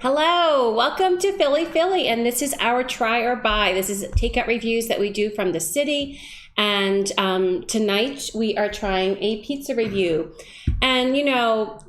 Hello, welcome to Philly, and this is our try or buy. This is takeout reviews that we do from the city, and tonight we are trying a pizza review. And you know,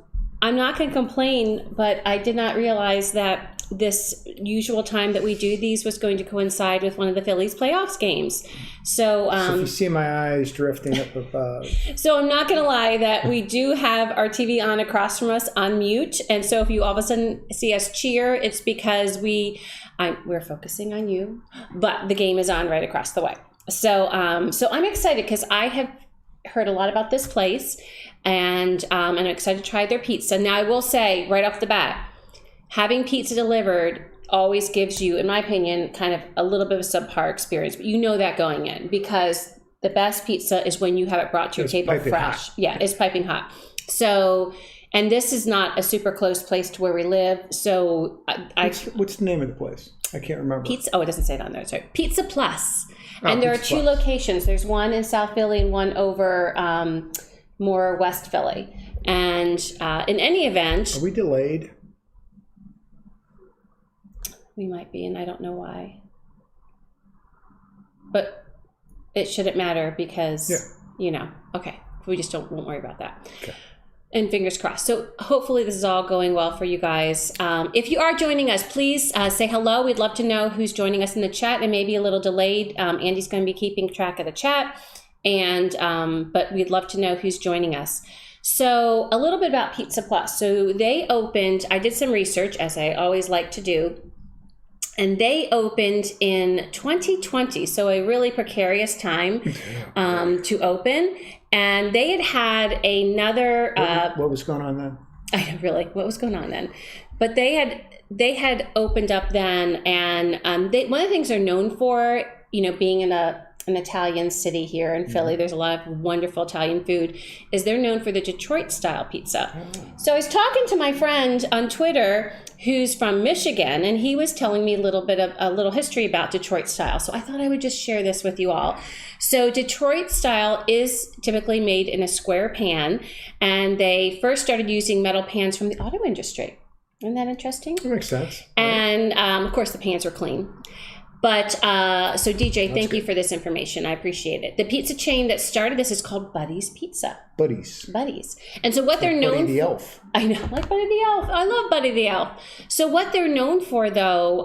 I'm not going to complain, but I did not realize that this usual time that we do these was going to coincide with one of the Phillies playoffs games. So if you see my eyes drifting up above. So I'm not going to lie that we do have our TV on across from us on mute. And so if you all of a sudden see us cheer, it's because we're focusing on you, but the game is on right across the way. So I'm excited because I have heard a lot about this place, and I'm excited to try their pizza. Now I will say right off the bat, having pizza delivered always gives you, in my opinion, kind of a little bit of a subpar experience, but you know that going in, because the best pizza is when you have it brought to your table fresh. Hot. Yeah, it's piping hot. So, and this is not a super close place to where we live. So what's the name of the place? I can't remember. Pizza. Oh, it doesn't say it on there. Sorry. Pizza Plus. And there are two locations. There's one in South Philly and one over more West Philly. And in any event, are we delayed? We might be, and I don't know why. But it shouldn't matter because, okay, we just won't worry about that. Okay. And fingers crossed. So hopefully this is all going well for you guys. If you are joining us, please say hello. We'd love to know who's joining us in the chat. It may be a little delayed. Andy's going to be keeping track of the chat, but we'd love to know who's joining us. So a little bit about Pizza Plus. So they opened, I did some research, as I always like to do, and they opened in 2020, so a really precarious time to open. And they had another. What was going on then? I don't really. What was going on then? But they had opened up then, and one of the things they're known for, being in an Italian city here in Philly, there's a lot of wonderful Italian food, is they're known for the Detroit style pizza. Oh. So I was talking to my friend on Twitter who's from Michigan, and he was telling me a little history about Detroit style. So I thought I would just share this with you all. So Detroit style is typically made in a square pan, and they first started using metal pans from the auto industry. Isn't that interesting? That makes sense. And of course the pans are clean. But so DJ, thank you for this information. I appreciate it. The pizza chain that started this is called Buddy's Pizza. Buddy's. And so what they're known for. Buddy the Elf. I know, like Buddy the Elf. I love Buddy the Elf. So what they're known for, though,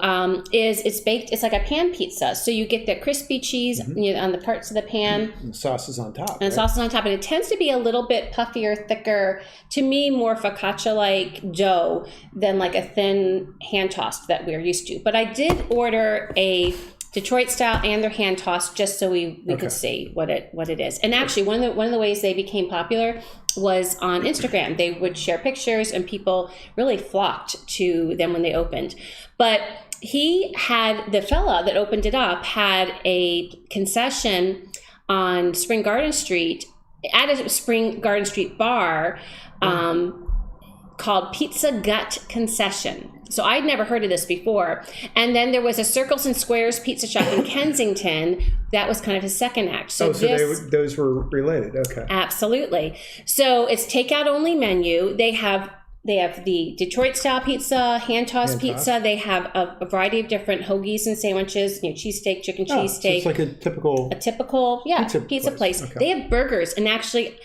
is it's baked. It's like a pan pizza. So you get the crispy cheese on the parts of the pan. And the sauce is on top. And the sauce is on top. And it tends to be a little bit puffier, thicker, to me, more focaccia-like dough than like a thin hand-tossed that we're used to. But I did order a Detroit style and their hand tossed just so we could see what it is. And actually one of the ways they became popular was on Instagram. They would share pictures and people really flocked to them when they opened. But the fella that opened it up had a concession on Spring Garden Street, at a Spring Garden Street bar called Pizza Gut Concession. So I'd never heard of this before. And then there was a Circles and Squares pizza shop in Kensington. That was kind of his second act. So those were related. Okay. Absolutely. So it's takeout only menu. They have the Detroit style pizza, hand tossed pizza. They have a variety of different hoagies and sandwiches, cheesesteak, chicken cheesesteak. So it's like a typical pizza place. Okay. They have burgers, and actually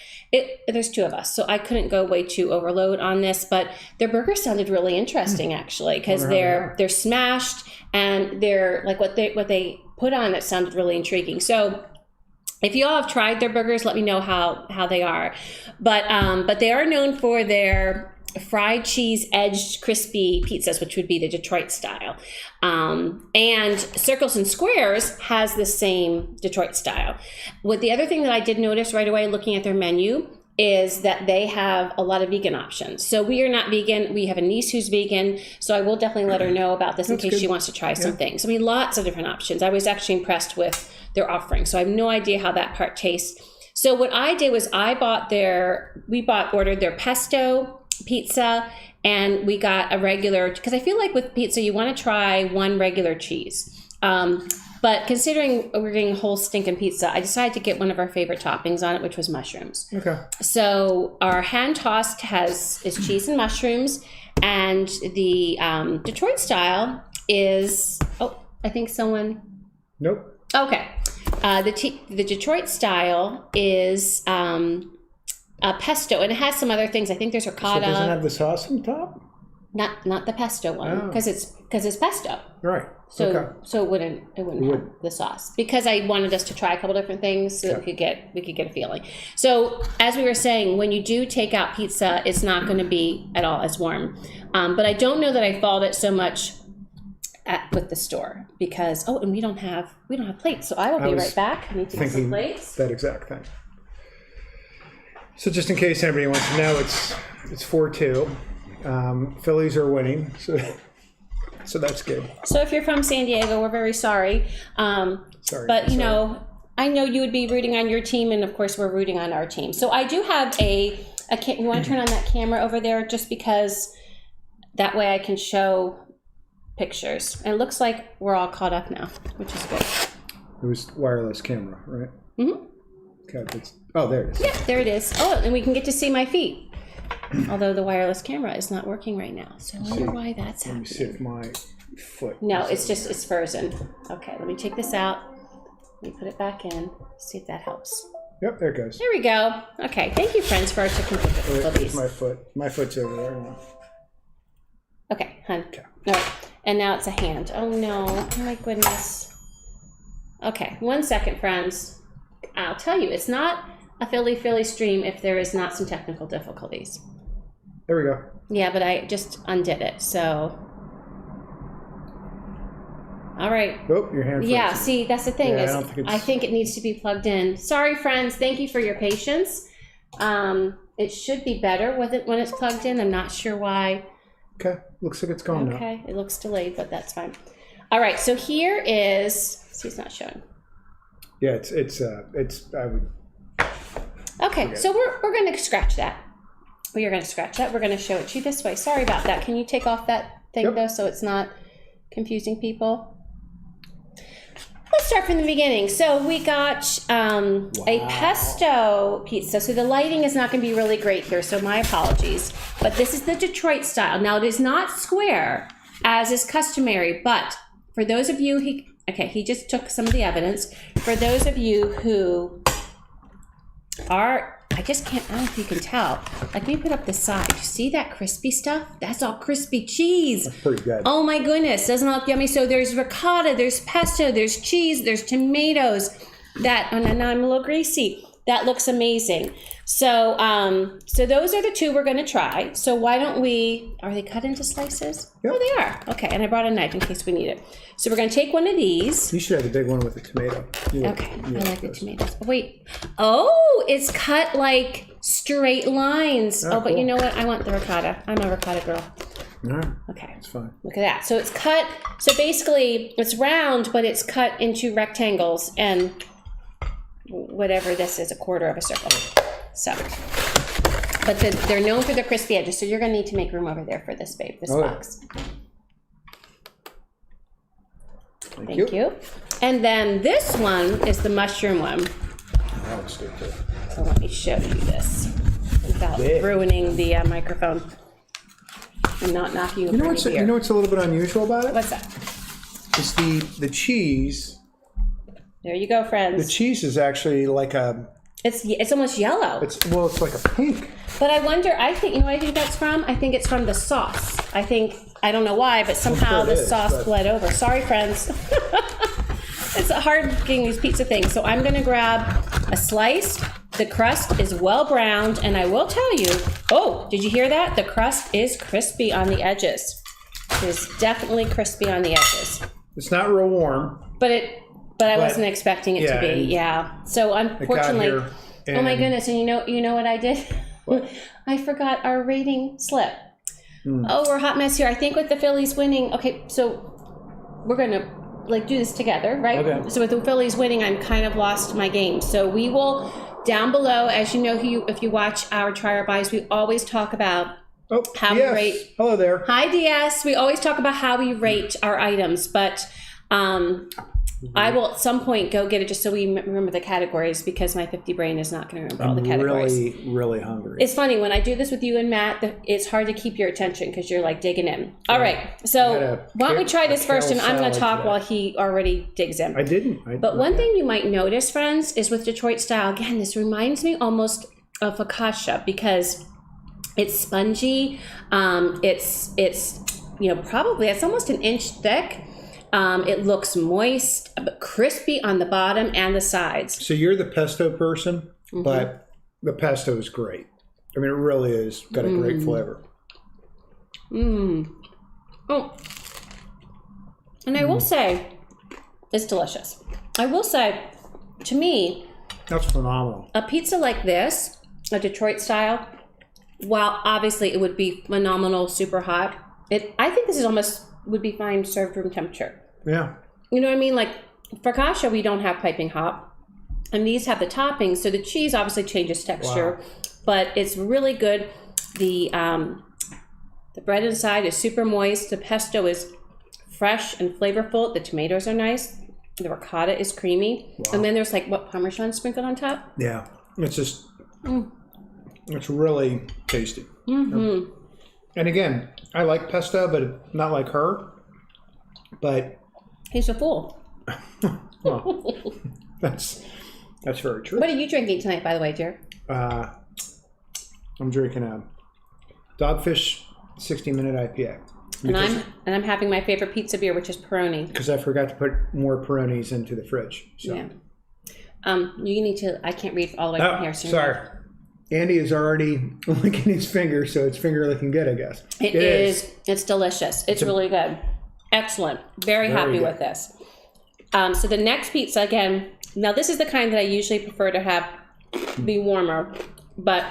there's two of us, so I couldn't go way too overload on this, but their burgers sounded really interesting actually, because they're smashed and they're like what they put on it sounded really intriguing. So if you all have tried their burgers, let me know how they are. But they are known for their fried cheese edged crispy pizzas, which would be the Detroit style. And Circles and Squares has the same Detroit style. The other thing that I did notice right away looking at their menu is that they have a lot of vegan options. So we are not vegan. We have a niece who's vegan, so I will definitely let her know about this in case she wants to try some things. I mean, lots of different options. I was actually impressed with their offering, so I have no idea how that part tastes. So what I did was ordered their pesto pizza, and we got a regular, because I feel like with pizza you want to try one regular cheese, but considering we're getting whole stinking pizza, I decided to get one of our favorite toppings on it, which was mushrooms. Okay. So our hand tossed is cheese and mushrooms, And the Detroit style is, I think someone. Nope. Okay. The Detroit style is a pesto, and it has some other things. I think there's ricotta. So it doesn't have the sauce on top? Not the pesto one, because it's pesto. Right. So so it wouldn't have the sauce, because I wanted us to try a couple different things so that we could get a feeling. So as we were saying, when you do takeout pizza, it's not going to be at all as warm. But I don't know that I followed it so much with the store, because and we don't have plates. So I will be right back. I need to get some plates. That exact thing. So just in case anybody wants to know, it's 4-2. Phillies are winning, so that's good. So if you're from San Diego, we're very sorry. Sorry, but I know you would be rooting on your team, and of course we're rooting on our team. So I do have you want to turn on that camera over there, just because that way I can show pictures. And it looks like we're all caught up now, which is good. It was wireless camera, right? Mm-hmm. Okay. There it is. Yeah, there it is. And we can get to see my feet. Although the wireless camera is not working right now. So I wonder why that's happening. Let me see if my foot... No, it's frozen. Okay, let me take this out. Let me put it back in. See if that helps. Yep, there it goes. There we go. Okay, thank you, friends, for our technical difficulties. My foot. My foot's over there now. Okay, hun. Okay. All right. And now it's a hand. Oh, no. Oh, my goodness. Okay, 1 second, friends. I'll tell you, it's not a Philly stream if there is not some technical difficulties. There we go. Yeah, but I just undid it, so. All right. Oh, your hand. Yeah, see, that's the thing. I think it needs to be plugged in. Sorry, friends. Thank you for your patience. It should be better with it when it's plugged in. I'm not sure why. Okay, looks like it's gone now. Okay, it looks delayed, but that's fine. All right, so here is. See, it's not showing. Yeah, I would. Okay, so we're going to scratch that. We are going to scratch that. We're going to show it to you this way. Sorry about that. Can you take off that thing, though, so it's not confusing people? Let's start from the beginning. So we got a pesto pizza. So the lighting is not going to be really great here, so my apologies. But this is the Detroit style. Now, it is not square, as is customary, but for those of you, he just took some of the evidence. For those of you who are, I don't know if you can tell. Like, we put up the side. You see that crispy stuff? That's all crispy cheese. That's pretty good. Oh my goodness, doesn't it look yummy? So there's ricotta, there's pesto, there's cheese, there's tomatoes. Now I'm a little greasy. That looks amazing. So so those are the two we're going to try. So why don't are they cut into slices? Yep. Oh, they are. Okay, and I brought a knife in case we need it. So we're going to take one of these. You should have the big one with the tomato. Okay, I like the tomatoes. Oh, wait. Oh, it's cut like straight lines. Oh, but cool. You know what? I want the ricotta. I'm a ricotta girl. All right. Okay. It's fine. Look at that. So it's cut. So basically, it's round, but it's cut into rectangles, and whatever this is, a quarter of a circle. So, but they're known for their crispy edges, so you're going to need to make room over there for this, babe, this box. Thank you. And then this one is the mushroom one. That looks good too. So let me show you this without ruining the microphone and not knocking you over any beer. You know what's a little bit unusual about it? What's that? It's the cheese. There you go, friends. The cheese is actually like a... It's almost yellow. It's like a pink. But I wonder, you know what I think that's from? I think it's from the sauce. I don't know why, but somehow the sauce bled over. Sorry, friends. It's hard getting these pizza things. So I'm going to grab a slice. The crust is well browned, and I will tell you, did you hear that? The crust is crispy on the edges. It is definitely crispy on the edges. It's not real warm. But I wasn't expecting it to be. Yeah. So unfortunately, oh my goodness! And you know what I did? What? I forgot our rating slip. Oh, we're a hot mess here. I think with the Phillies winning. Okay, so we're gonna do this together, right? Okay. So with the Phillies winning, I'm kind of lost my game. So we will down below, as you know, if you watch our Try Our Buys, we always talk about how we rate. Hello there. Hi, DS. We always talk about how we rate our items, but I will at some point go get it just so we remember the categories, because my 50 brain is not going to remember all the categories. I'm really hungry. It's funny, when I do this with you and Matt, it's hard to keep your attention because you're like digging in. All right, so why don't we try this first, and I'm going to talk while he already digs in. I didn't. But one thing you might notice, friends, is with Detroit style, again, this reminds me almost of focaccia because it's spongy. It's probably, it's almost an inch thick. It looks moist, but crispy on the bottom and the sides. So you're the pesto person, but the pesto is great. I mean, it really is got a great flavor. Oh, and I will say, it's delicious. I will say, to me, that's phenomenal. A pizza like this, a Detroit style, while obviously it would be phenomenal, super hot, I think this is almost would be fine served room temperature. Yeah. You know what I mean? Like focaccia, we don't have piping hot, and these have the toppings, so the cheese obviously changes texture, but it's really good. The bread inside is super moist. The pesto is fresh and flavorful. The tomatoes are nice. The ricotta is creamy, and then there's like Parmesan sprinkled on top. Yeah, it's just it's really tasty. And again, I like pesto, but not like her. But he's a fool. Well, that's very true. What are you drinking tonight, by the way, dear? I'm drinking a Dogfish 60-minute IPA. And I'm having my favorite pizza beer, which is Peroni. Because I forgot to put more Peronis into the fridge. So. Yeah. You need to. I can't read all the way from here. So sorry. Andy is already licking his finger, so it's finger licking good, I guess. It is. It's delicious. It's really good. Excellent. Very happy with this. So the next pizza, again, now this is the kind that I usually prefer to have be warmer, but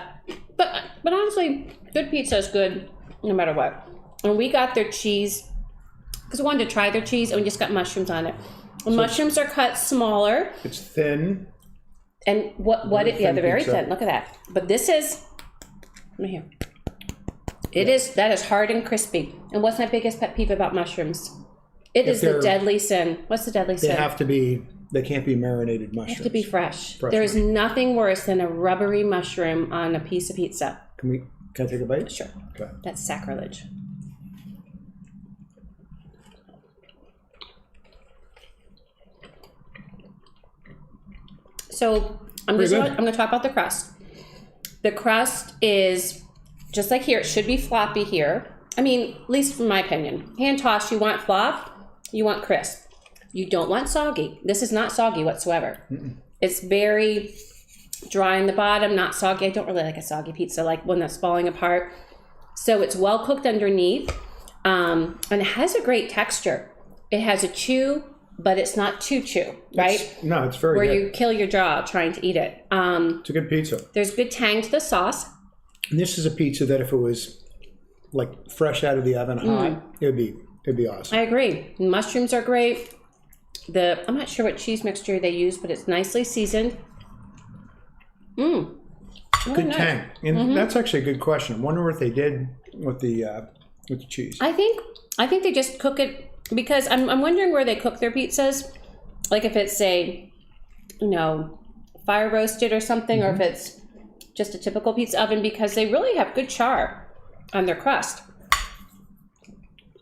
honestly, good pizza is good no matter what. And we got their cheese because we wanted to try their cheese, and we just got mushrooms on it. The mushrooms are cut smaller. It's thin. And they're very thin. Look at that. But this is, let me hear. That is hard and crispy. And what's my biggest pet peeve about mushrooms? It is the deadly sin. What's the deadly sin? They can't be marinated mushrooms. They have to be fresh. There is nothing worse than a rubbery mushroom on a piece of pizza. Can I take a bite? Sure. Okay. That's sacrilege. So I'm going to talk about the crust. The crust is just like here. It should be floppy here. I mean, at least from my opinion. Hand toss, you want flop, you want crisp. You don't want soggy. This is not soggy whatsoever. It's very dry in the bottom, not soggy. I don't really like a soggy pizza, like one that's falling apart. So it's well cooked underneath, and it has a great texture. It has a chew, but it's not too chew, right? It's very where good. you kill your jaw trying to eat it. It's a good pizza. There's good tang to the sauce. And this is a pizza that if it was like fresh out of the oven hot, it'd be awesome. I agree. Mushrooms are great. I'm not sure what cheese mixture they use, but it's nicely seasoned. Good tang. And that's actually a good question. I wonder what they did with the cheese. I think they just cook it. Because I'm wondering where they cook their pizzas, like if it's fire roasted or something, or if it's just a typical pizza oven, because they really have good char on their crust.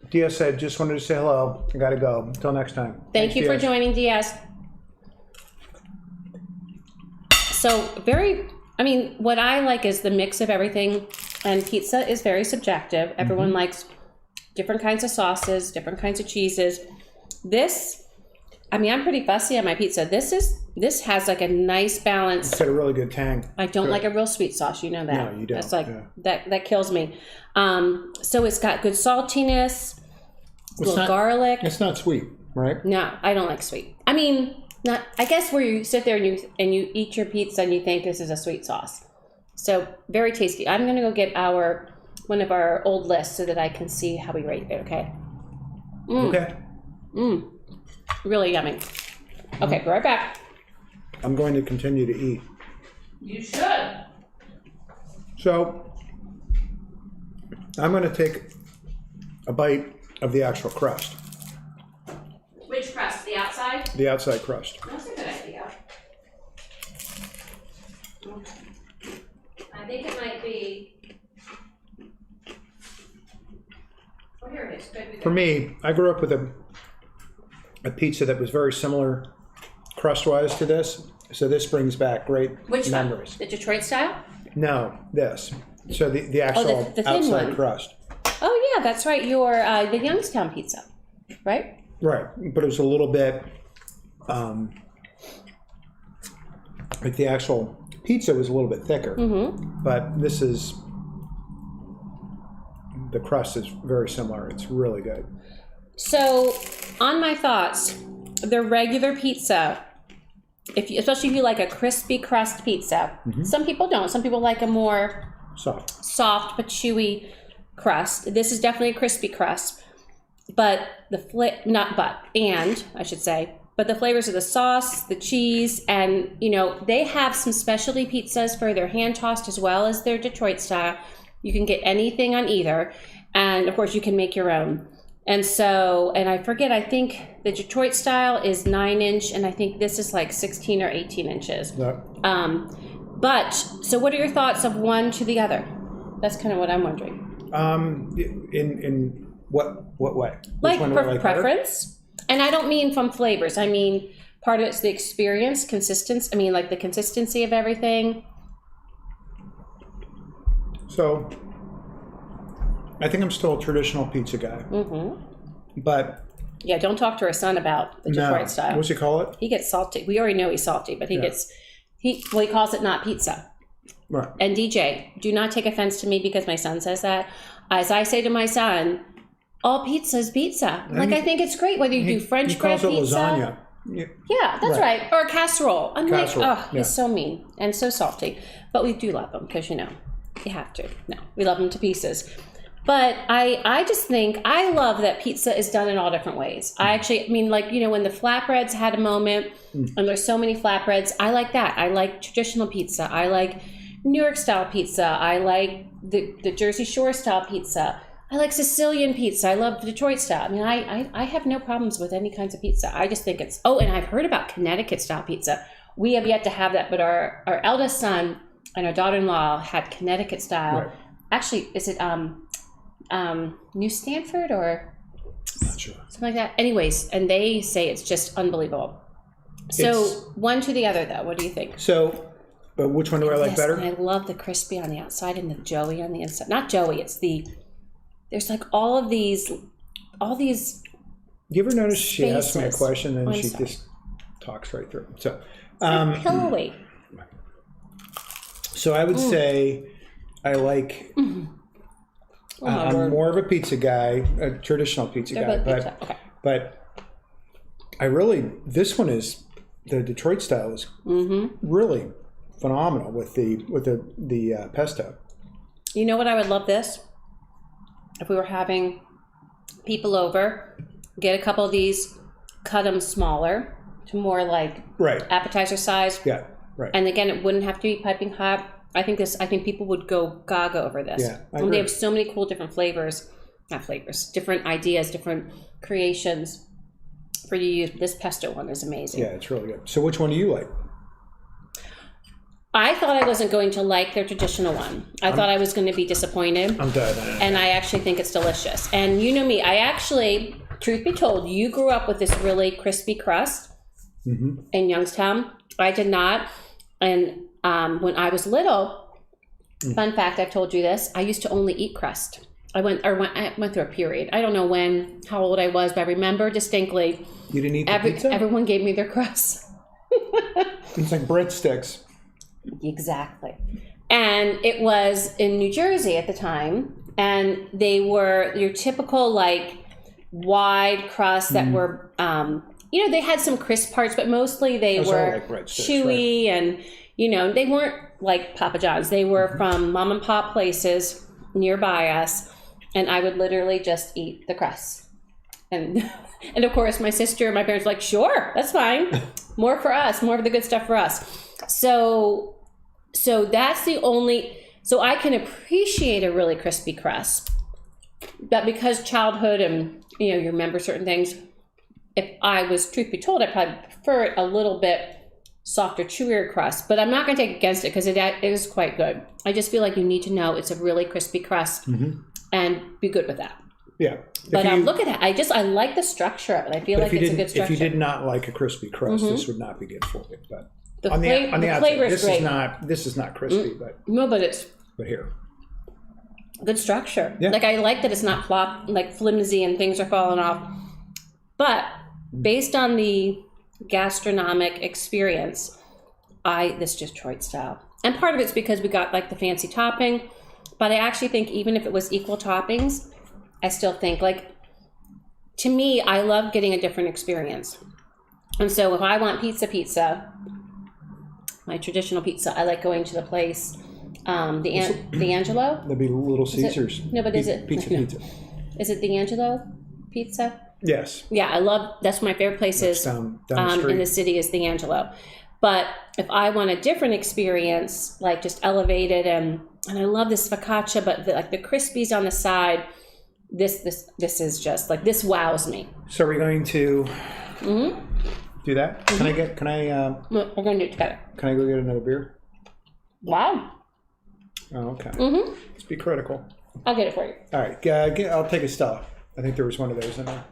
Diaz said, just wanted to say hello. I got to go. Until next time. Thank you for joining, Diaz. So what I like is the mix of everything, and pizza is very subjective. Everyone likes different kinds of sauces, different kinds of cheeses. I'm pretty fussy on my pizza. This has like a nice balance. It's got a really good tang. I don't like a real sweet sauce, you know that. No, you don't. That's like that kills me. So it's got good saltiness, garlic. It's not sweet, right? No, I don't like sweet. I guess where you sit there and you eat your pizza and you think this is a sweet sauce. So very tasty. I'm gonna go get one of our old lists so that I can see how we rate it, okay? Okay. Really yummy. Okay, be right back. I'm going to continue to eat. You should. So, I'm going to take a bite of the actual crust. Which crust? The outside? the outside crust. That's a good idea. I think it might be. Oh, here it is. Good. For me, I grew up with a pizza that was very similar crust-wise to this. So this brings back great Which memories. one? The Detroit style? No, this. So the actual the thin outside one. crust. Oh yeah, that's right. Your the Youngstown pizza, right? Right, but it was a little bit like the actual pizza was a little bit thicker. Mm-hmm. But this is, the crust is very similar. It's really good. So, on my thoughts, the regular pizza, especially if you like a crispy crust pizza, some people don't. Some people like a more soft but chewy crust. This is definitely a crispy crust, but the flavors of the sauce, the cheese, and they have some specialty pizzas for their hand tossed as well as their Detroit style. You can get anything on either, and of course you can make your own. And so, and I forget, I think the Detroit style is 9-inch, and I think this is like 16 or 18 inches. Yeah. But, so what are your thoughts of one to the other? That's kind of what I'm wondering. In what way? Like preference? And I don't mean from flavors. I mean, part of it's the experience, consistency. I mean, like the consistency of everything. So, I think I'm still a traditional pizza guy. Mm-hmm. But yeah, don't talk to our son about the Detroit style. What's he call it? He gets salty. We already know he's salty, but he calls it not pizza. Right. And DJ, do not take offense to me because my son says that. As I say to my son, all pizza is pizza. Like, I think it's great whether you do French bread pizza. He calls it lasagna. Yeah, that's right. Or a casserole. I'm casserole. Like, he's so mean and so salty. But we do love him because, you have to. No, we love him to pieces. But I just think, I love that pizza is done in all different ways. I actually, when the flatbreads had a moment, and there's so many flatbreads, I like that. I like traditional pizza. I like New York style pizza. I like the Jersey Shore style pizza. I like Sicilian pizza. I love the Detroit style. I have no problems with any kinds of pizza. I just think it's, and I've heard about Connecticut style pizza. We have yet to have that, but our eldest son and our daughter-in-law had Connecticut style. Right. Actually, is it New Stanford or not sure, something like that? Anyways, and they say it's just unbelievable. So one to the other, though. What do you think? So, which one do I like better? And I love the crispy on the outside and the joey on the inside. Not joey, it's there's like all these. You ever notice she asks me a question and she just talks right through? So, pillowy. So I would say I like. I'm more of a pizza guy, a traditional pizza guy, but I really, this one is, the Detroit style is really phenomenal with the pesto. You know what I would love this? If we were having people over, get a couple of these, cut them smaller to more like appetizer size. Yeah, right. And again, it wouldn't have to be piping hot. I think people would go gaga over this. Yeah, I and agree. They have so many cool different different ideas, different creations for you to use. This pesto one is amazing. Yeah, it's really good. So which one do you like? I thought I wasn't going to like their traditional one. I thought I was going to be disappointed. I'm done. And I actually think it's delicious. And you know me, I actually, truth be told, you grew up with this really crispy crust in Youngstown. I did not. And when I was little, fun fact, I've told you this, I used to only eat crust. I went through a period. I don't know how old I was, but I remember distinctly. You didn't eat the pizza? Everyone gave me their crust. It's like breadsticks. Exactly. And it was in New Jersey at the time, and they were your typical like wide crusts that were, they had some crisp parts, but mostly they were like chewy, and they weren't like Papa John's. They were from mom and pop places nearby us, and I would literally just eat the crust. And of course, my sister and my parents were like, sure, that's fine. More for us, more of the good stuff for us. So that's the only. So I can appreciate a really crispy crust, but because childhood and you remember certain things, if I was, truth be told, I'd probably prefer it a little bit softer, chewier crust. But I'm not going to take against it because it is quite good. I just feel like you need to know it's a really crispy crust and be good with that. Yeah. But look at that. I like the structure of it. I feel like it's a good structure. If you did not like a crispy crust, this would not be good for you. But the outside, flavor is great. This is not crispy, but here. Good structure. Yeah. Like I like that it's not flimsy and things are falling off. But based on the gastronomic experience, this Detroit style. And part of it's because we got like the fancy topping, but I actually think even if it was equal toppings, I still think to me, I love getting a different experience. And so if I want pizza, my traditional pizza, I like going to the place, the Angelo. That'd be Little Caesars. Is it? Pizza. Is it the Angelo Pizza? Yes. Yeah, that's my favorite places down the street. In the city is the Angelo. But if I want a different experience, like just elevated and I love this focaccia, but the crispies on the side, this is just this wows me. So are we going to do that? Mm-hmm. We're going to do it together. Can I go get another beer? Wow. Oh, okay. Mm-hmm. Let's be critical. I'll get it for you. All right. I'll take a Stella. I think there was one of those in there.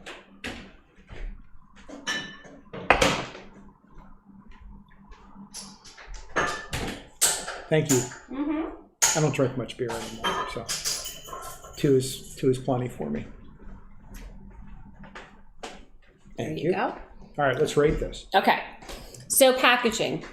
Thank you. Mm-hmm. I don't drink much beer anymore, so two is plenty for me. Thank you. Go. All right, let's rate this. Okay. So packaging.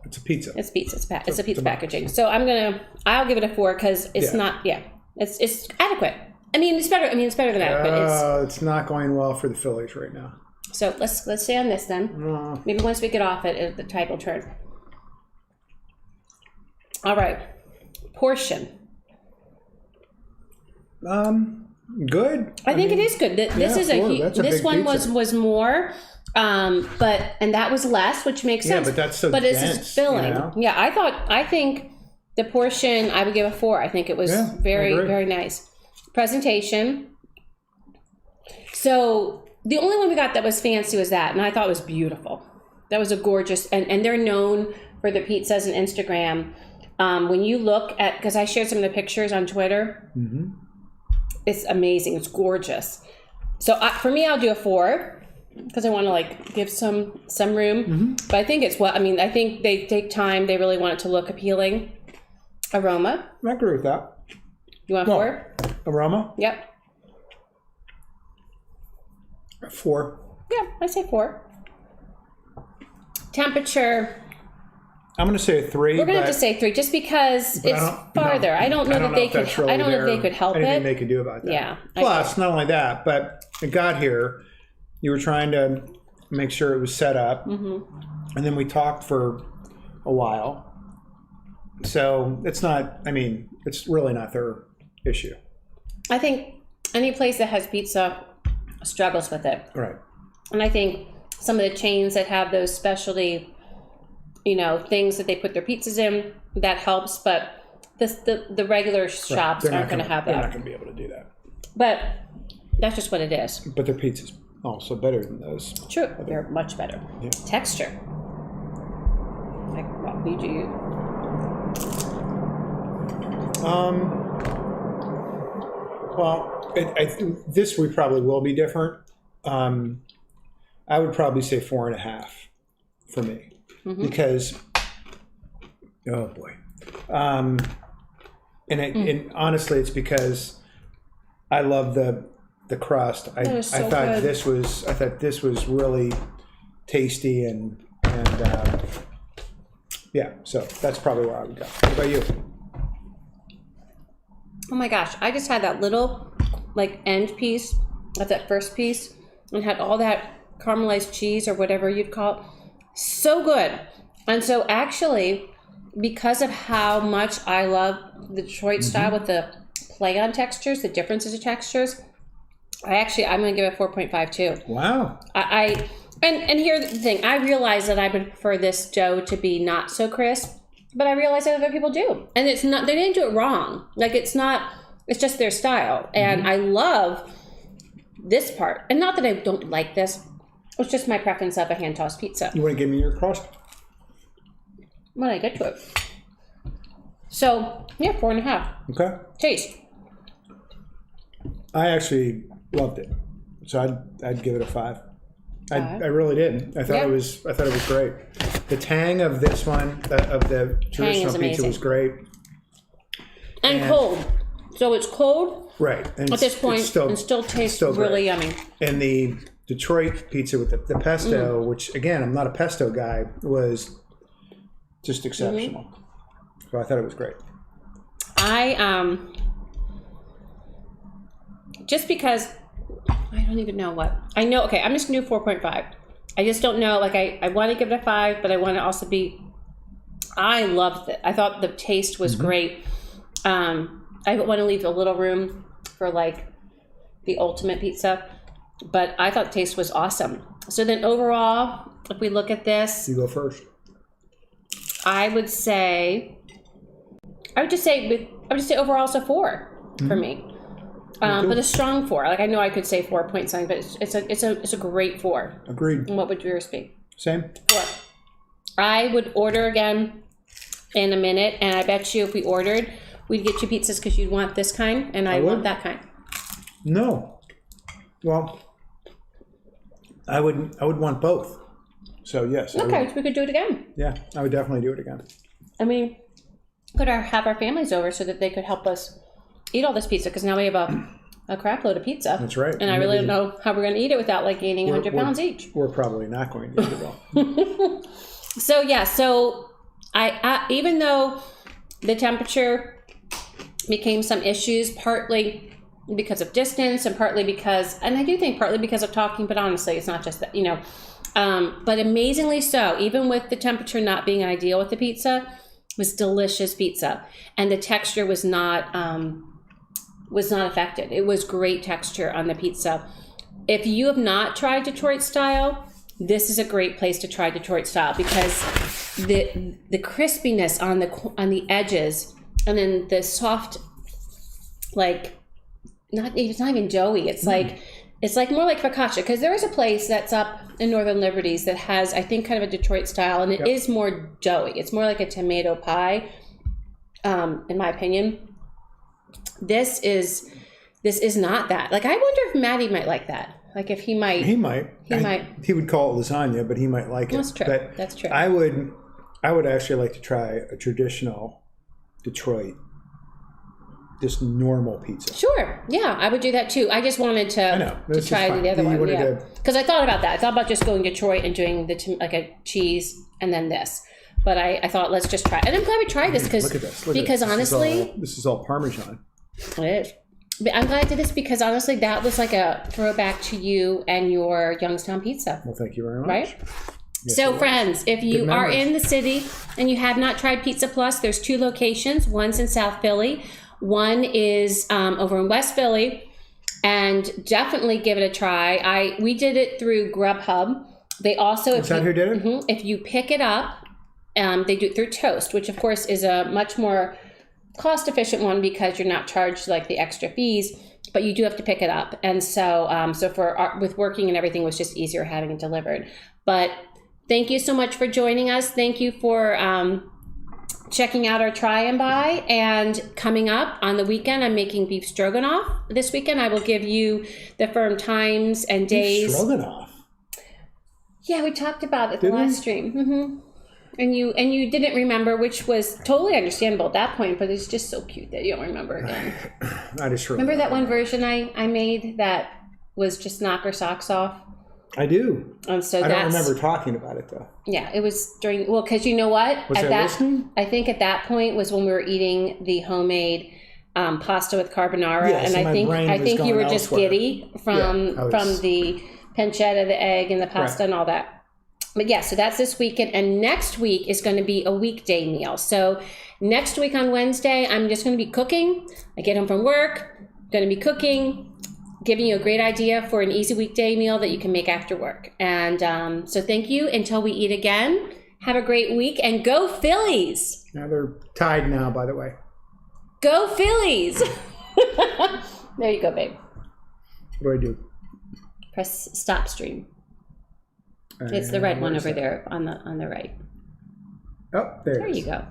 It's a pizza. It's pizza. It's a pizza packaging. So I'll give it a 4 because it's not. Yeah, it's adequate. I mean, it's better. It's better than adequate. It's not going well for the Phillies right now. So let's stay on this then. Maybe once we get off it, the tide will turn. All right, portion. Good. I think it is good. This one was more, and that was less, which makes sense. Yeah, but that's so But dense, this is filling. You know? Yeah, I think the portion I would give a 4. I think it was very, very nice. Presentation. So the only one we got that was fancy was that, and I thought it was beautiful. That was a gorgeous, and they're known for their pizzas and Instagram. When you look at, because I shared some of the pictures on Twitter, it's amazing. It's gorgeous. So for me, I'll do a 4 because I want to give some room. But I think I think they take time. They really want it to look appealing. Aroma. I agree with that. You want 4? Aroma? Yep. 4. Yeah, I say 4. Temperature. I'm going to say a 3. We're going to have to say 3 just because it's farther. I don't know that they could. I don't know if they could help it. Anything they could do about that. Yeah. Plus, not only that, but it got here. You were trying to make sure it was set up, and then we talked for a while. So it's not. It's really not their issue. I think any place that has pizza struggles with it. Right. And I think some of the chains that have those specialty, things that they put their pizzas in, that helps. But the regular shops aren't going to have that. They're not going to be able to do that. But that's just what it is. But their pizza's also better than those. True. They're much better. Yeah. Texture. What do you? Well, this we probably will be different. I would probably say 4.5 for me because, oh boy, and honestly, it's because I love the crust. I thought this was really tasty and yeah. So that's probably where I would go. What about you? Oh my gosh, I just had that little end piece of that first piece and had all that caramelized cheese or whatever you'd call it. So good. And so actually, because of how much I love the Detroit style with the play on textures, the differences of textures, I'm going to give it 4.5 too. Wow. And here's the thing. I realize that I would prefer this dough to be not so crisp. But I realize that other people do. And it's not, they didn't do it wrong. It's just their style. And I love this part. And not that I don't like this. It's just my preference of a hand-tossed pizza. You want to give me your crust? When I get to it. So, yeah, 4.5. Okay. Taste. I actually loved it. So I'd give it a 5. I really did. I thought it was great. The tang of this one, of the traditional pizza, was great. And cold. So it's cold. Right. And at this point, it still tastes really yummy. And the Detroit pizza with the pesto, which again, I'm not a pesto guy, was just exceptional. So I thought it was great. Just because I don't even know what I know. Okay, I'm just gonna do 4.5. I just don't know. Like I want to give it a 5, but I want to also be. I loved it. I thought the taste was great. I want to leave a little room for like the ultimate pizza, but I thought the taste was awesome. So then overall, if we look at this, you go first. I would just say overall it's a 4 for me. But a strong 4. Like I know I could say 4 point something, but it's a great 4. Agreed. And what would yours be? Same. 4. I would order again in a minute, and I bet you if we ordered, we'd get you pizzas because you'd want this kind, and I want that kind. No. Well, I would want both. So yes. Okay, so we could do it again. Yeah, I would definitely do it again. I mean, could have our families over so that they could help us eat all this pizza, because now we have a crap load of pizza. That's right. And I really don't know how we're going to eat it without like gaining 100 pounds each. We're probably not going to eat it all. So I even though the temperature became some issues, partly because of distance and partly because, and I do think partly because of talking, but honestly, it's not just that, but amazingly so, even with the temperature not being ideal with the pizza, it was delicious pizza. And the texture was not affected. It was great texture on the pizza. If you have not tried Detroit style, this is a great place to try Detroit style, because the crispiness on the edges, and then the soft, like it's not even doughy. It's like more like focaccia, because there is a place that's up in Northern Liberties that has, I think, kind of a Detroit style, and it is more doughy. It's more like a tomato pie, in my opinion. This is not that. Like, I wonder if Maddie might like that. Like, if he might. He might. He would call it lasagna, but he might like it. That's true. But that's true. I would actually like to try a traditional Detroit, just normal pizza. Sure. Yeah, I would do that too. I just wanted to try the other one. Yeah. Because I thought about that. I thought about just going to Detroit and doing like a cheese and then this. But I thought, let's just try it. And I'm glad we tried this because honestly, this is all Parmesan. It is. But I'm glad I did this because honestly, that was like a throwback to you and your Youngstown pizza. Well, thank you very much. Right? Yes, so friends, if you are in the city and you have not tried Pizza Plus, there's 2 locations. One's in South Philly. One is over in West Philly. And definitely give it a try. We did it through Grubhub. They also... Is that who did it? Mm-hmm, if you pick it up, they do it through Toast, which of course is a much more cost-efficient one because you're not charged like the extra fees, but you do have to pick it up. And so, with working and everything, it was just easier having it delivered. But thank you so much for joining us. Thank you for checking out our try and buy. And coming up on the weekend, I'm making beef stroganoff. This weekend, I will give you the firm times and days. Beef stroganoff? Yeah, we talked about it the last stream. Mm-hmm. And you didn't remember, which was totally understandable at that point, but it's just so cute that you don't remember again. I just remember that one version I made that was just knock her socks off? I do. And so I don't remember talking about it though. Yeah, it was during, well, because you know what? Was I listening? I think at that point was when we were eating the homemade pasta with carbonara, yes, and I think you were just giddy from the pancetta, the egg, and the pasta and all that. But yeah, so that's this weekend. And next week is going to be a weekday meal. So next week on Wednesday, I'm just going to be cooking. I get home from work, going to be cooking, giving you a great idea for an easy weekday meal that you can make after work. And so thank you. Until we eat again, have a great week and go Phillies. Now they're tied now, by the way. Go Phillies. There you go, babe. What do I do? Press stop stream. It's the red one over there on the right. Oh, there you go.